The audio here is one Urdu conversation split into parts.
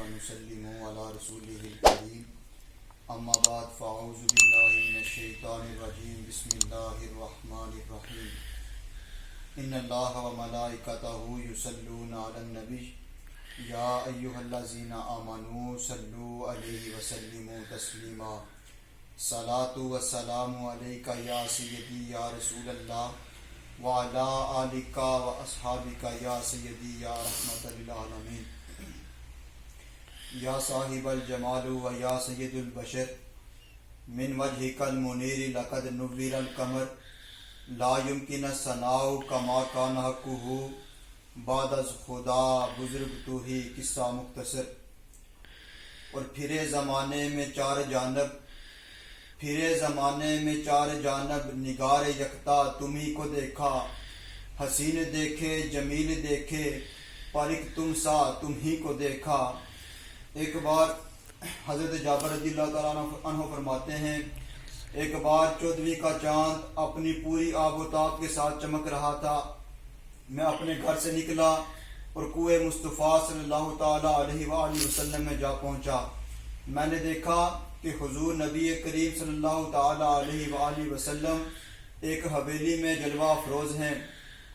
ونسلم على رسوله الكريم اما بعد فاعوذ بالله من الشيطان الرجيم بسم الله الرحمن الرحيم ان الله وملائكته يصلون على النبي يا ايها الذين آمنوا صلوا عليه وسلموا تسليما صلاة والسلام عليك يا سيدي يا رسول الله وعلى آلك وأصحابك يا سيدي يا رحمة للعالمين یا صاحب الجمال و یا سید البشر من وجهك المنیر لقد نور القمر لا يمكن الثناء كما كان حقه بعد از خدا بزرگ تو ہی قصہ مختصر۔ اور پھرے زمانے میں چار جانب نگار یکتا تمہیں کو دیکھا، حسین دیکھے جمیل دیکھے پر ایک تم سا تمہیں کو دیکھا۔ ایک بار حضرت جابر رضی اللہ تعالیٰ عنہ فرماتے ہیں، ایک بار 14ویں کا چاند اپنی پوری آب و تاب کے ساتھ چمک رہا تھا۔ میں اپنے گھر سے نکلا اور کوہ مصطفیٰ صلی اللہ تعالیٰ علیہ وآلہ وسلم میں جا پہنچا۔ میں نے دیکھا کہ حضور نبی کریم صلی اللہ تعالیٰ علیہ وآلہ وسلم ایک حویلی میں جلوہ افروز ہیں۔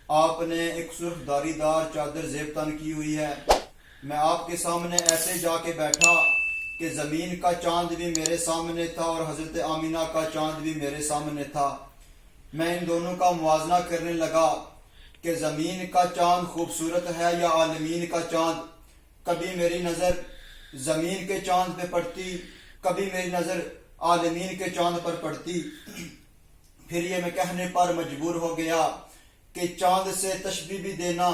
آپ نے ایک سرخ داری دار چادر زیب تن کی ہوئی ہے۔ میں آپ کے سامنے ایسے جا کے بیٹھا کہ زمین کا چاند بھی میرے سامنے تھا اور حضرت آمینہ کا چاند بھی میرے سامنے تھا۔ میں ان دونوں کا موازنہ کرنے لگا کہ زمین کا چاند خوبصورت ہے یا عالمین کا چاند۔ کبھی میری نظر زمین کے چاند پہ پڑتی، کبھی میری نظر عالمین کے چاند پر پڑتی۔ پھر یہ میں کہنے پر مجبور ہو گیا کہ چاند سے تشبیہ بھی دینا،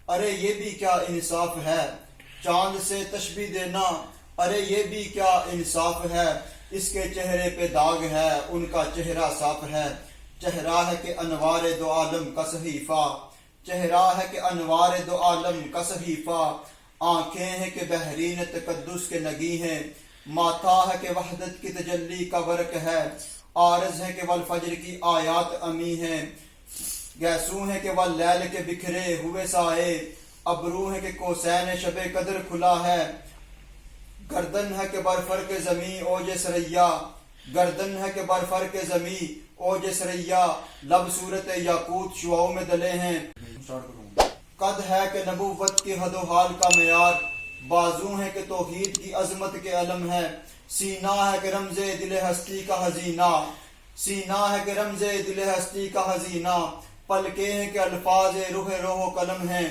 ارے یہ بھی کیا انصاف ہے۔ چاند سے تشبیہ دینا، ارے یہ بھی کیا انصاف ہے۔ اس کے چہرے پہ داغ ہے، ان کا چہرہ صاف ہے۔ چہرہ ہے کہ انوار دو عالم کا صحیفہ، چہرہ ہے کہ انوار دو عالم کا صحیفہ۔ آنکھیں ہیں کہ بحرین تقدس کے نگی ہیں، ماتھا ہے کہ وحدت کی تجلی کا ورق ہے۔ عارض ہے کہ والفجر کی آیات امی ہیں، گیسو ہے کہ واللیل کے بکھرے ہوئے سائے۔ ابرو ہے کہ کوسین شب قدر کھلا ہے، گردن ہے کہ برفرق زمیں اوج سریا، گردن ہے کہ برفرق زمیں اوج سریا۔ لب صورت یاقوت شعاؤں میں دلے ہیں، قد ہے کہ نبوت کی حد و حال کا معیار۔ بازو ہے کہ توحید کی عظمت کے علم ہے، سینہ ہے کہ رمز دل ہستی کا حزینہ، سینہ ہے کہ رمز دل ہستی کا حزینہ۔ پلکیں ہیں کہ الفاظ روح و قلم ہیں،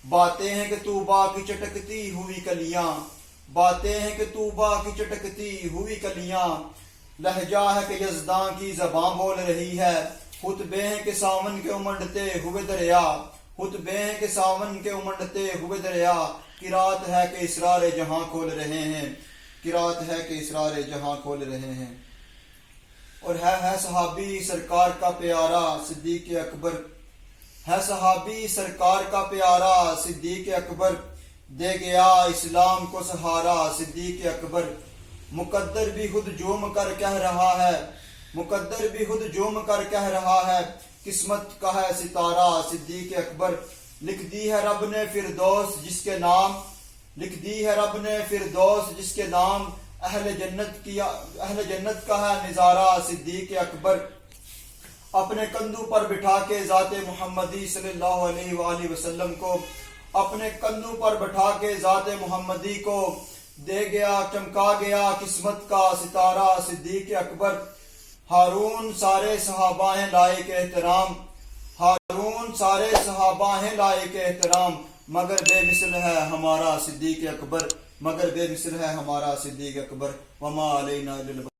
باتیں ہیں کہ طوبا کی چٹکتی ہوئی کلیاں، باتیں ہیں کہ طوبا کی چٹکتی ہوئی کلیاں۔ لہجہ ہے کہ یزداں کی زباں بول رہی ہے، خطبے ہیں کہ ساون کے امنڈتے ہوئے دریا، خطبے ہیں کہ ساون کے امنڈتے ہوئے دریا۔ قرات ہے کہ اسرار جہاں کھول رہے ہیں، قرات ہے کہ اسرار جہاں کھول رہے ہیں۔ اور ہے صحابی سرکار کا پیارا صدیق اکبر، ہے صحابی سرکار کا پیارا صدیق اکبر، دے گیا اسلام کو سہارا صدیق اکبر۔ مقدر بھی خود جوم کر کہہ رہا ہے، مقدر بھی خود جوم کر کہہ رہا ہے، قسمت کا ہے ستارہ صدیق اکبر۔ لکھ دی ہے رب نے فردوس جس کے نام، لکھ دی ہے رب نے فردوس جس کے نام۔ اہل جنت کا ہے نظارہ صدیق اکبر۔ اپنے کندھوں پر بٹھا کے ذات محمدی صلی اللہ علیہ وآلہ وسلم کو، اپنے کندھوں پر بٹھا کے ذات محمدی کو دے گیا چمکا گیا قسمت کا ستارہ صدیق اکبر۔ ہارون سارے صحابہ ہیں لائق احترام، ہارون سارے صحابہ ہیں لائق احترام، مگر بے مثل ہے ہمارا صدیق اکبر، مگر بے مثل ہے ہمارا صدیق اکبر۔ وما علینا الا